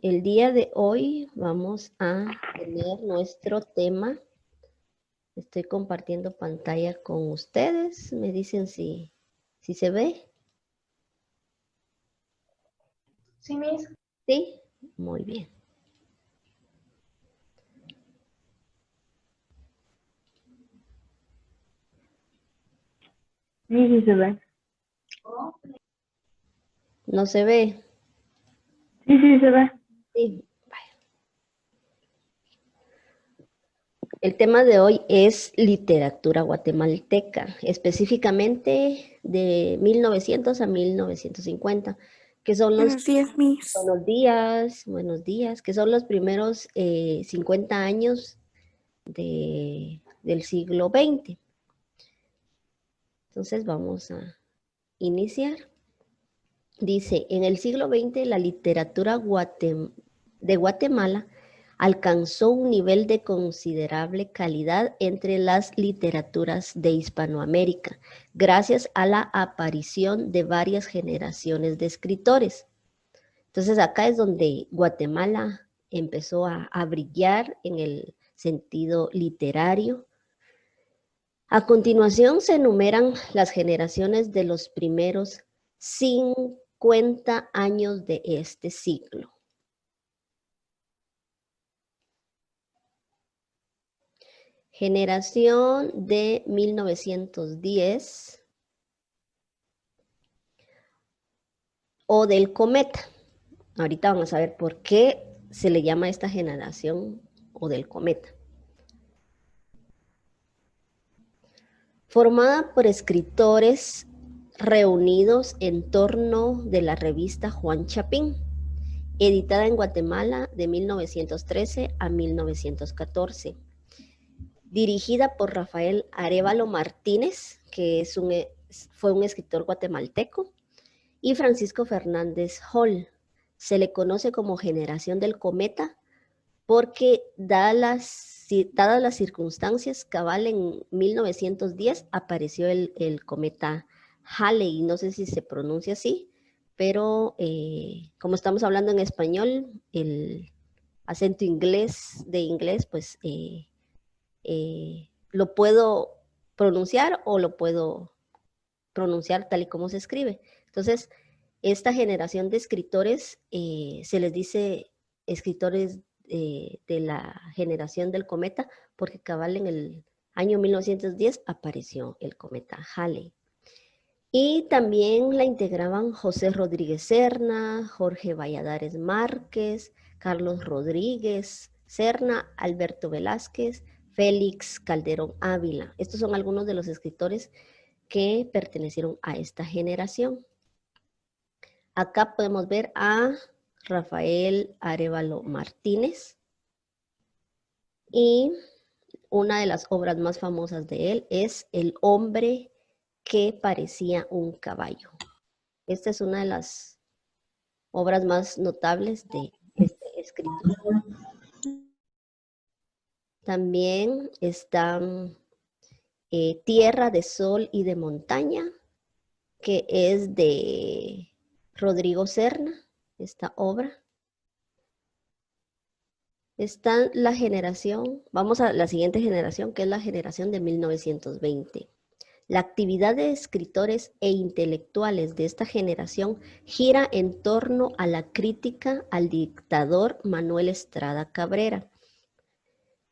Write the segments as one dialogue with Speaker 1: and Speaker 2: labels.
Speaker 1: El día de hoy vamos a tener nuestro tema. Estoy compartiendo pantalla con ustedes. Me dicen si se ve.
Speaker 2: Sí, Miss.
Speaker 1: Sí, muy bien.
Speaker 2: Sí, sí se ve.
Speaker 1: ¿No se ve?
Speaker 2: Sí, sí se ve.
Speaker 1: Sí. El tema de hoy es literatura guatemalteca, específicamente de 1900 a 1950, que son los
Speaker 3: Buenos días, Miss.
Speaker 1: buenos días, que son los primeros 50 años del siglo XX. Entonces vamos a iniciar. Dice, en el siglo XX la literatura de Guatemala alcanzó un nivel de considerable calidad entre las literaturas de Hispanoamérica, gracias a la aparición de varias generaciones de escritores. Entonces acá es donde Guatemala empezó a brillar en el sentido literario. A continuación se enumeran las generaciones de los primeros 50 años de este siglo. Generación de 1910 o del cometa. Ahorita vamos a ver por qué se le llama esta generación o del cometa. Formada por escritores reunidos en torno de la revista Juan Chapín, editada en Guatemala de 1913 a 1914. Dirigida por Rafael Arévalo Martínez, que fue un escritor guatemalteco, y Francisco Fernández Hall. Se le conoce como Generación del Cometa porque dadas las circunstancias, cabal en 1910 apareció el cometa Halley, no sé si se pronuncia así, pero como estamos hablando en español, el acento de inglés, pues lo puedo pronunciar o lo puedo pronunciar tal y como se escribe. Entonces, esta generación de escritores se les dice escritores de la generación del cometa, porque cabal en el año 1910 apareció el cometa Halley. Y también la integraban José Rodríguez Serna, Jorge Valladares Márquez, Carlos Rodríguez Serna, Alberto Velázquez, Félix Calderón Ávila. Estos son algunos de los escritores que pertenecieron a esta generación. Acá podemos ver a Rafael Arévalo Martínez y una de las obras más famosas de él es El hombre que parecía un caballo. Esta es una de las obras más notables de este escritor. También están Tierra de Sol y de Montaña, que es de Rodrigo Serna, esta obra. Está la generación, vamos a la siguiente generación, que es la generación de 1920. La actividad de escritores e intelectuales de esta generación gira en torno a la crítica al dictador Manuel Estrada Cabrera,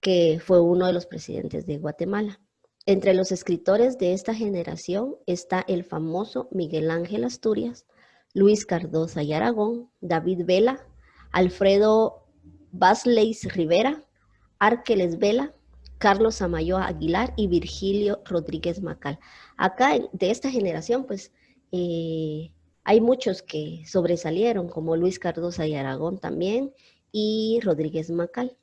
Speaker 1: que fue uno de los presidentes de Guatemala. Entre los escritores de esta generación está el famoso Miguel Ángel Asturias, Luis Cardoza y Aragón, David Vela, Alfredo Basleys Rivera, Árqueles Vela, Carlos Samayoa Aguilar y Virgilio Rodríguez Macal. Acá de esta generación, pues, hay muchos que sobresalieron, como Luis Cardoza y Aragón también, y Rodríguez Macal.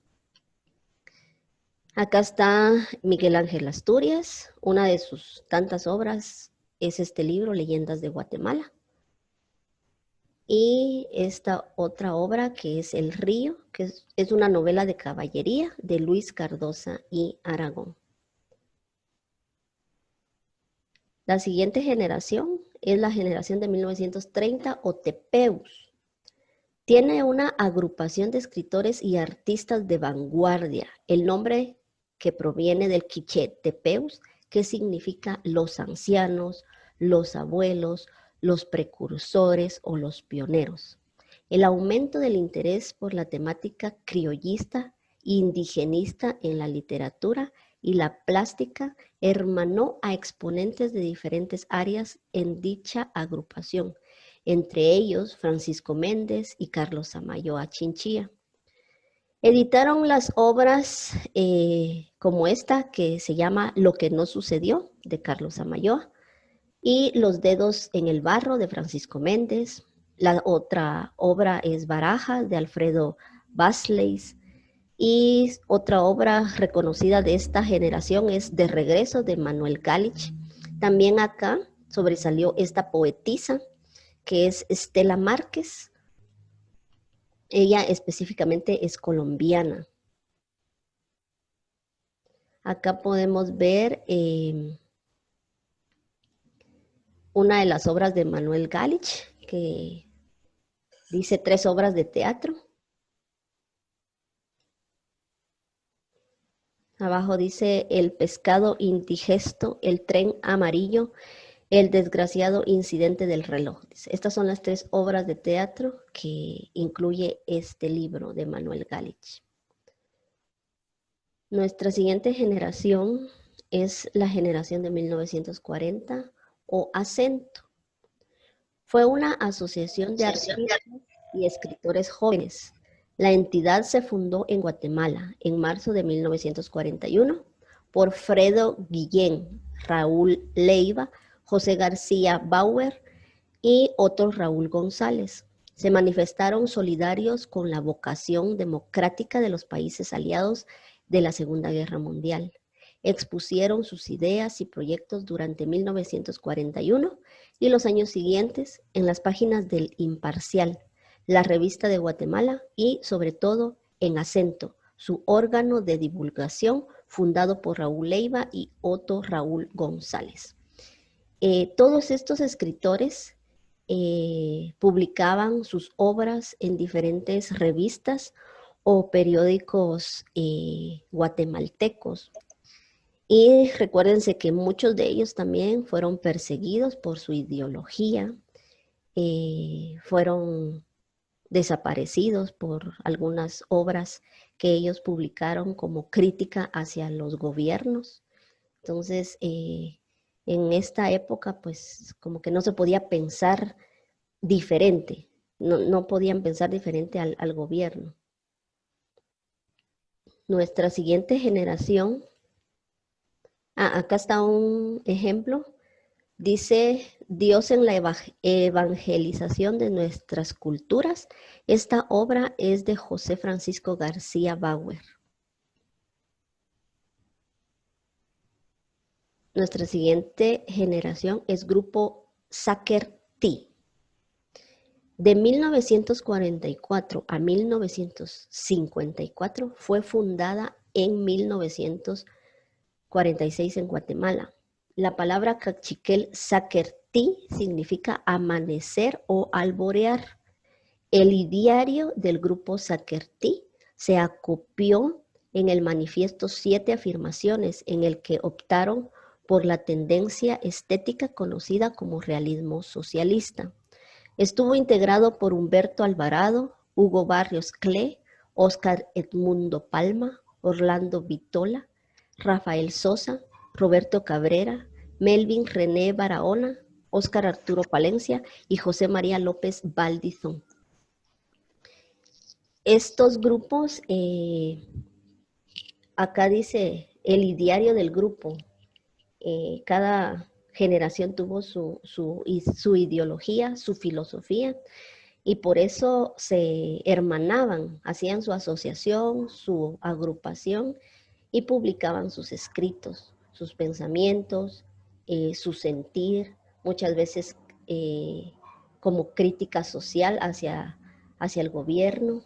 Speaker 1: Acá está Miguel Ángel Asturias, una de sus tantas obras es este libro, Leyendas de Guatemala. Y esta otra obra que es El Río, que es una novela de caballería de Luis Cardoza y Aragón. La siguiente generación es la generación de 1930 o Tepeus. Tiene una agrupación de escritores y artistas de vanguardia. El nombre que proviene del quiché tepeus, que significa los ancianos, los abuelos, los precursores o los pioneros. El aumento del interés por la temática criollista e indigenista en la literatura y la plástica hermanó a exponentes de diferentes áreas en dicha agrupación, entre ellos Francisco Méndez y Carlos Samayoa Chinchilla. Editaron las obras como esta, que se llama Lo que no sucedió, de Carlos Samayoa, y Los dedos en el barro, de Francisco Méndez. La otra obra es Barajas, de Alfredo Basleys, y otra obra reconocida de esta generación es De regreso, de Manuel Galich. También acá sobresalió esta poetisa, que es Estela Márquez. Ella específicamente es colombiana. Acá podemos ver una de las obras de Manuel Galich, que dice 3 obras de teatro. Abajo dice El pescado indigesto, El tren amarillo, El desgraciado incidente del reloj. Estas son las 3 obras de teatro que incluye este libro de Manuel Galich. Nuestra siguiente generación es la generación de 1940 o Acento. Fue una asociación de artistas y escritores jóvenes. La entidad se fundó en Guatemala en marzo de 1941 por Fredo Guillén, Raúl Leiva, José García Bauer y otro Raúl González. Se manifestaron solidarios con la vocación democrática de los países aliados de la Segunda Guerra Mundial. Expusieron sus ideas y proyectos durante 1941 y los años siguientes en las páginas del Imparcial, la revista de Guatemala y, sobre todo, en Acento, su órgano de divulgación fundado por Raúl Leiva y Otto Raúl González. Todos estos escritores publicaban sus obras en diferentes revistas o periódicos guatemaltecos. Y recuérdense que muchos de ellos también fueron perseguidos por su ideología, fueron desaparecidos por algunas obras que ellos publicaron como crítica hacia los gobiernos. Entonces, en esta época, pues como que no se podía pensar diferente, no podían pensar diferente al gobierno. Nuestra siguiente generación, acá está un ejemplo, dice Dios en la evangelización de nuestras culturas. Esta obra es de José Francisco García Bauer. Nuestra siguiente generación es Grupo Saker-T. De 1944 a 1954 fue fundada en 1946 en Guatemala. La palabra cachiquel Saker-T significa amanecer o alborear. El ideario del grupo Saker-T se acopió en el manifiesto 7 afirmaciones, en el que optaron por la tendencia estética conocida como realismo socialista. Estuvo integrado por Humberto Alvarado, Hugo Barrios Clé, Óscar Edmundo Palma, Orlando Vitola, Rafael Sosa, Roberto Cabrera, Melvin René Barahona, Óscar Arturo Palencia y José María López Valdizón. Estos grupos, acá dice el ideario del grupo, cada generación tuvo su ideología, su filosofía, y por eso se hermanaban, hacían su asociación, su agrupación, y publicaban sus escritos, sus pensamientos, su sentir, muchas veces como crítica social hacia el gobierno.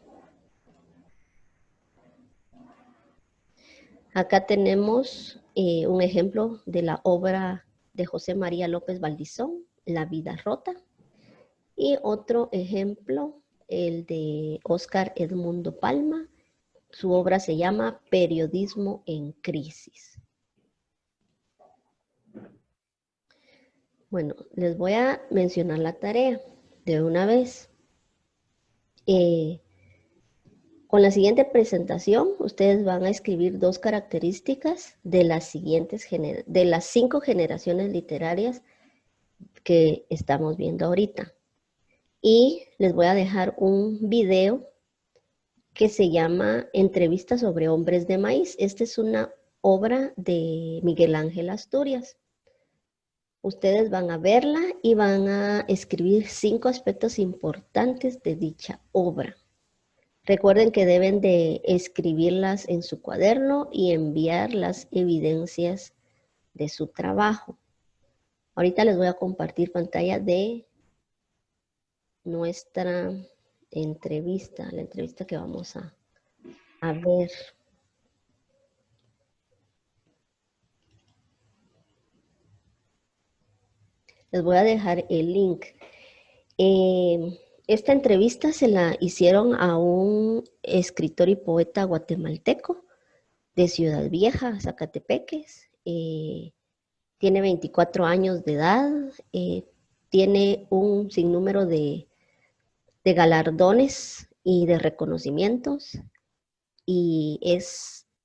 Speaker 1: Acá tenemos un ejemplo de la obra de José María López Valdizón, La vida rota. Y otro ejemplo el de Óscar Edmundo Palma. Su obra se llama Periodismo en Crisis. Bueno, les voy a mencionar la tarea de una vez. Con la siguiente presentación, ustedes van a escribir 2 características de las 5 generaciones literarias que estamos viendo ahorita. Y les voy a dejar un video que se llama Entrevista sobre hombres de maíz. Esta es una obra de Miguel Ángel Asturias. Ustedes van a verla y van a escribir 5 aspectos importantes de dicha obra. Recuerden que deben de escribirlas en su cuaderno y enviar las evidencias de su trabajo. Ahorita les voy a compartir pantalla de nuestra entrevista, la entrevista que vamos a ver. Les voy a dejar el link. Esta entrevista se la hicieron a un escritor y poeta guatemalteco de Ciudad Vieja, Zacatepeques. Tiene 24 años de edad, tiene un sinnúmero de galardones y de reconocimientos, y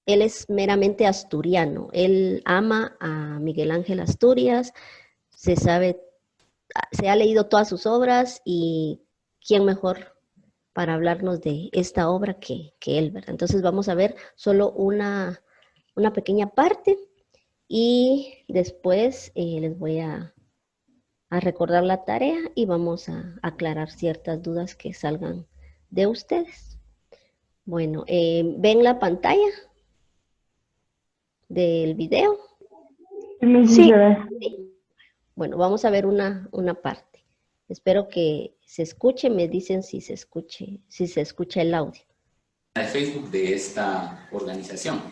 Speaker 1: él es meramente asturiano. Él ama a Miguel Ángel Asturias, se ha leído todas sus obras, y quién mejor para hablarnos de esta obra que él, ¿verdad? Entonces vamos a ver solo una pequeña parte, y después les voy a recordar la tarea y vamos a aclarar ciertas dudas que salgan de ustedes. Bueno, ¿ven la pantalla del video?
Speaker 2: Sí.
Speaker 1: Sí. Bueno, vamos a ver una parte. Espero que se escuche, me dicen si se escucha el audio.
Speaker 3: El Facebook de esta organización.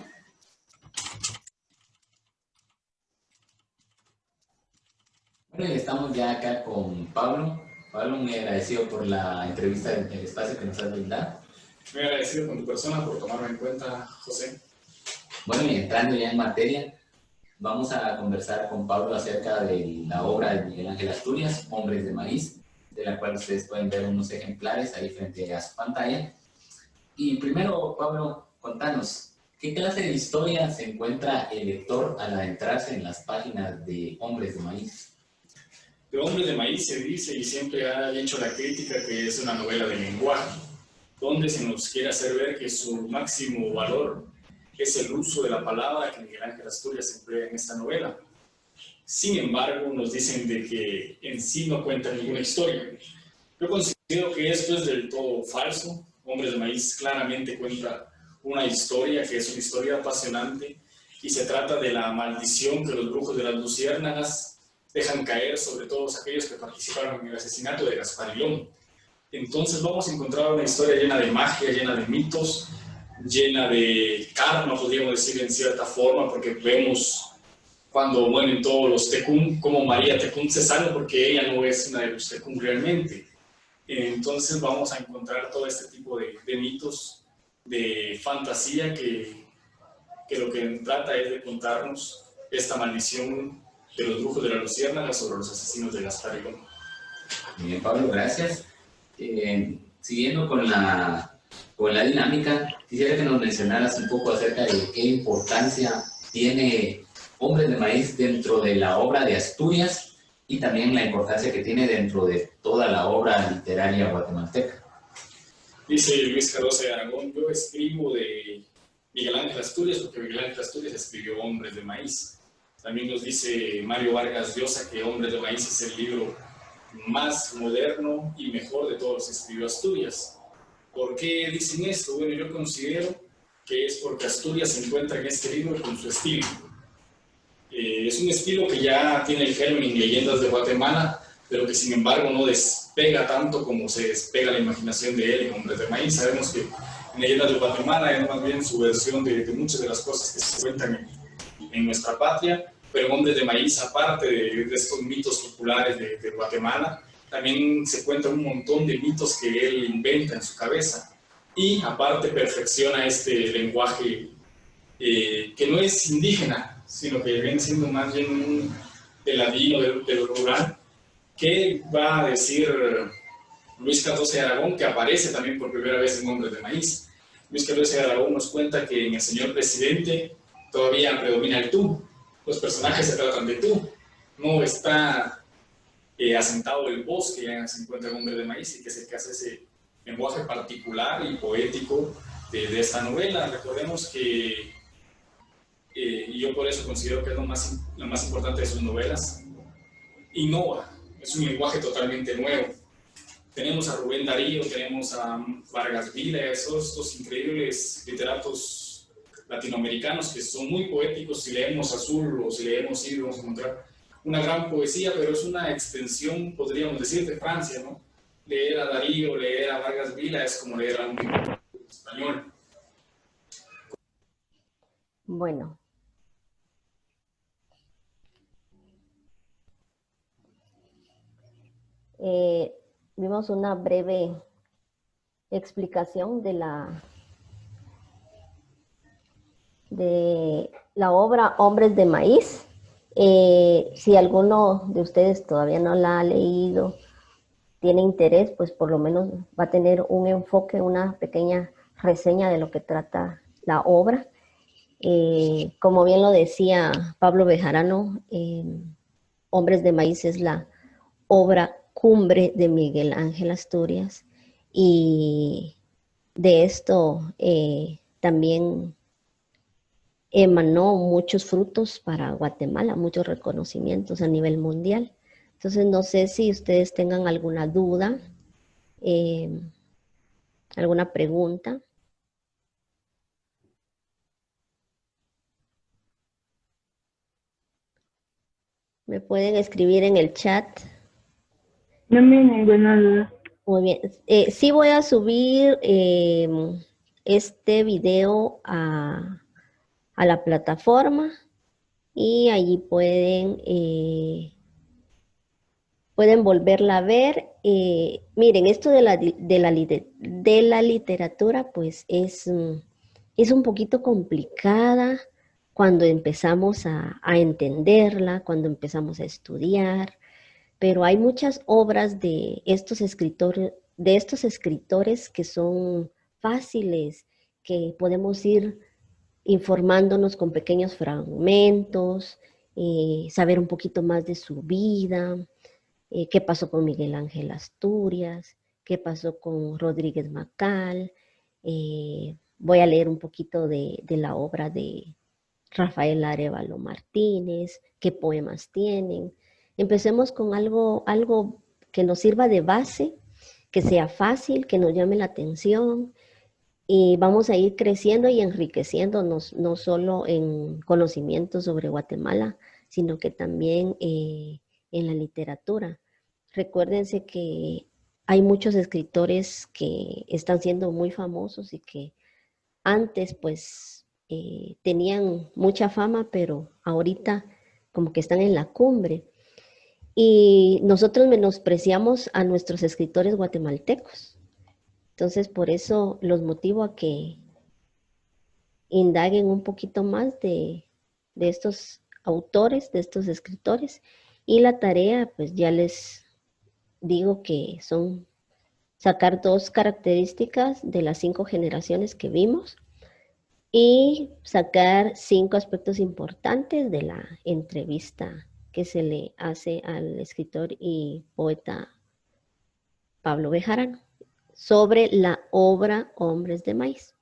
Speaker 3: Bueno, y estamos ya acá con Pablo. Pablo, muy agradecido por la entrevista, el espacio que nos has brindado.
Speaker 4: Muy agradecido con tu persona por tomarme en cuenta, José.
Speaker 3: Bueno, y entrando ya en materia, vamos a conversar con Pablo acerca de la obra de Miguel Ángel Asturias, Hombres de Maíz, de la cual ustedes pueden ver unos ejemplares ahí frente a su pantalla. Y primero, Pablo, contanos, ¿qué clase de historia se encuentra el lector al adentrarse en las páginas de Hombres de Maíz?
Speaker 4: De Hombres de Maíz se dice y siempre ha hecho la crítica que es una novela de lenguaje, donde se nos quiere hacer ver que su máximo valor es el uso de la palabra que Miguel Ángel Asturias emplea en esta novela. Sin embargo, nos dicen de que en sí no cuenta ninguna historia. Yo considero que esto es del todo falso. Hombres de Maíz claramente cuenta una historia que es una historia apasionante, y se trata de la maldición que los brujos de las luciérnagas dejan caer sobre todos aquellos que participaron en el asesinato de Gaspar Ilón. Entonces vamos a encontrar una historia llena de magia, llena de mitos, llena de karma, podríamos decir en cierta forma, porque vemos cuando mueren todos los Tecún, como María Tecún se salva porque ella no es una de los Tecún realmente. Entonces vamos a encontrar todo este tipo de mitos, de fantasía que lo que trata es de contarnos esta maldición de los brujos de la luciérnaga sobre los asesinos de Gaspar Ilón.
Speaker 3: Muy bien, Pablo, gracias. Siguiendo con la dinámica, quisiera que nos mencionaras un poco acerca de qué importancia tiene Hombres de Maíz dentro de la obra de Asturias y también la importancia que tiene dentro de toda la obra literaria guatemalteca.
Speaker 4: Dice Luis Cardoso de Aragón: yo escribo de Miguel Ángel Asturias porque Miguel Ángel Asturias escribió Hombres de Maíz. También nos dice Mario Vargas Llosa que Hombres de Maíz es el libro más moderno y mejor de todos los que escribió Asturias. ¿Por qué dicen esto? Bueno, yo considero que es porque Asturias se encuentra en este libro con su estilo. Es un estilo que ya tiene el germen en Leyendas de Guatemala, pero que sin embargo no despega tanto como se despega la imaginación de él en Hombres de Maíz. Sabemos que en Leyendas de Guatemala es más bien su versión de muchas de las cosas que se cuentan en nuestra patria, pero Hombres de Maíz, aparte de estos mitos populares de Guatemala, también se cuenta un montón de mitos que él inventa en su cabeza. Y aparte perfecciona este lenguaje que no es indígena, sino que viene siendo más bien de ladino, de lo rural, que va a decir Luis XIV de Aragón, que aparece también por primera vez en Hombres de Maíz. Luis XIV de Aragón nos cuenta que en el señor presidente todavía predomina el tú, los personajes se tratan de tú, no está asentado el vos, que ya se encuentra en Hombres de Maíz y que es el que hace ese lenguaje particular y poético de esta novela. Recordemos que y yo por eso considero que es lo más importante de sus novelas, innova, es un lenguaje totalmente nuevo. Tenemos a Rubén Darío, tenemos a Vargas Vila, estos increíbles literatos latinoamericanos que son muy poéticos. Si leemos Azul o si leemos Cid, vamos a encontrar una gran poesía, pero es una extensión, podríamos decir, de Francia, ¿no? Leer a Darío, leer a Vargas Vila es como leer a un español.
Speaker 1: Bueno. Vimos una breve explicación de la obra Hombres de Maíz. Si alguno de ustedes todavía no la ha leído, tiene interés, pues por lo menos va a tener un enfoque, una pequeña reseña de lo que trata la obra. Como bien lo decía Pablo Bejarano, Hombres de Maíz es la obra cumbre de Miguel Ángel Asturias, y de esto también emanó muchos frutos para Guatemala, muchos reconocimientos a nivel mundial. Entonces no sé si ustedes tengan alguna duda, alguna pregunta. Me pueden escribir en el chat.
Speaker 2: No me ninguna duda.
Speaker 1: Muy bien. Sí voy a subir este video a la plataforma y allí pueden volverla a ver. Miren, esto de la literatura pues es un poquito complicada cuando empezamos a entenderla, cuando empezamos a estudiar, pero hay muchas obras de estos escritores que son fáciles, que podemos ir informándonos con pequeños fragmentos, saber un poquito más de su vida, qué pasó con Miguel Ángel Asturias, qué pasó con Rodríguez Macal. Voy a leer un poquito de la obra de Rafael Arévalo Martínez, qué poemas tienen. Empecemos con algo que nos sirva de base, que sea fácil, que nos llame la atención, y vamos a ir creciendo y enriqueciéndonos, no solo en conocimientos sobre Guatemala, sino que también en la literatura. Recuérdense que hay muchos escritores que están siendo muy famosos y que antes pues tenían mucha fama, pero ahorita como que están en la cumbre. Y nosotros menospreciamos a nuestros escritores guatemaltecos. Entonces, por eso los motivo a que indaguen un poquito más de estos autores, de estos escritores. Y la tarea, pues ya les digo que son sacar 2 características de las 5 generaciones que vimos y sacar 5 aspectos importantes de la entrevista que se le hace al escritor y poeta Pablo Bejarano sobre la obra Hombres de Maíz.